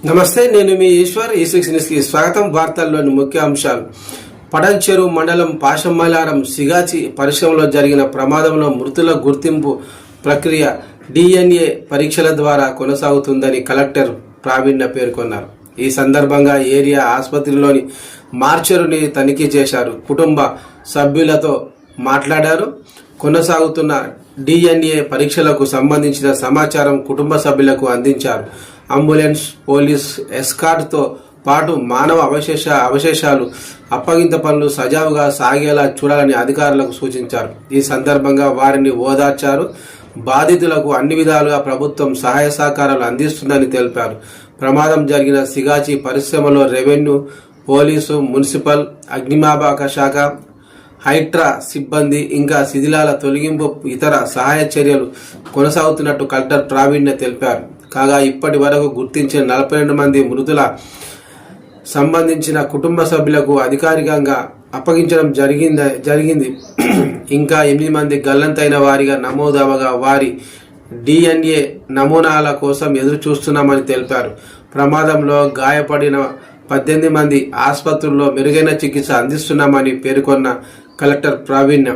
నమస్తే, నేను మీ ఈశ్వర్. ఈ6 న్యూస్కి స్వాగతం. వార్తల్లోని ముఖ్య అంశాలు. పటంచెరు మండలం పాషమలారం సిగాచి పరిశ్రమలో జరిగిన ప్రమాదంలో మృతుల గుర్తింపు ప్రక్రియ DNA పరీక్షల ద్వారా కొనసాగుతుందని కలెక్టర్ ప్రావీణ్య పేర్కొన్నారు. ఈ సందర్భంగా ఏరియా ఆసుపత్రిలోని మార్చరుని తనిఖీ చేశారు. కుటుంబ సభ్యులతో మాట్లాడారు. కొనసాగుతున్న DNA పరీక్షలకు సంబంధించిన సమాచారం కుటుంబ సభ్యులకు అందించారు. అంబులెన్స్, పోలీస్ ఎస్కార్ట్తో పాటు మానవ అవశేషాలు అప్పగింత పనులు సజావుగా సాగేలా చూడాలని అధికారులకు సూచించారు. ఈ సందర్భంగా వారిని ఓదార్చారు. బాధితులకు అన్ని విధాలుగా ప్రభుత్వం సహాయ సహకారాలు అందిస్తుందని తెలిపారు. ప్రమాదం జరిగిన సిగాచి పరిశ్రమలో రెవెన్యూ, పోలీసు, మున్సిపల్, అగ్నిమాపక శాఖ, హైడ్రా సిబ్బంది ఇంకా శిథిలాల తొలగింపు ఇతర సహాయ చర్యలు కొనసాగుతున్నట్టు కలెక్టర్ ప్రావీణ్య తెలిపారు. కాగా ఇప్పటి వరకు గుర్తించిన 42 మంది మృతుల సంబంధించిన కుటుంబ సభ్యులకు అధికారికంగా అప్పగించడం జరిగింది. ఇంకా 8 మంది గల్లంతైన వారిగా నమోదవగా వారి DNA నమూనాల కోసం ఎదురు చూస్తున్నామని తెలిపారు. ప్రమాదంలో గాయపడిన 18 మంది ఆసుపత్రుల్లో మెరుగైన చికిత్స అందిస్తున్నామని పేర్కొన్న కలెక్టర్ ప్రావీణ్య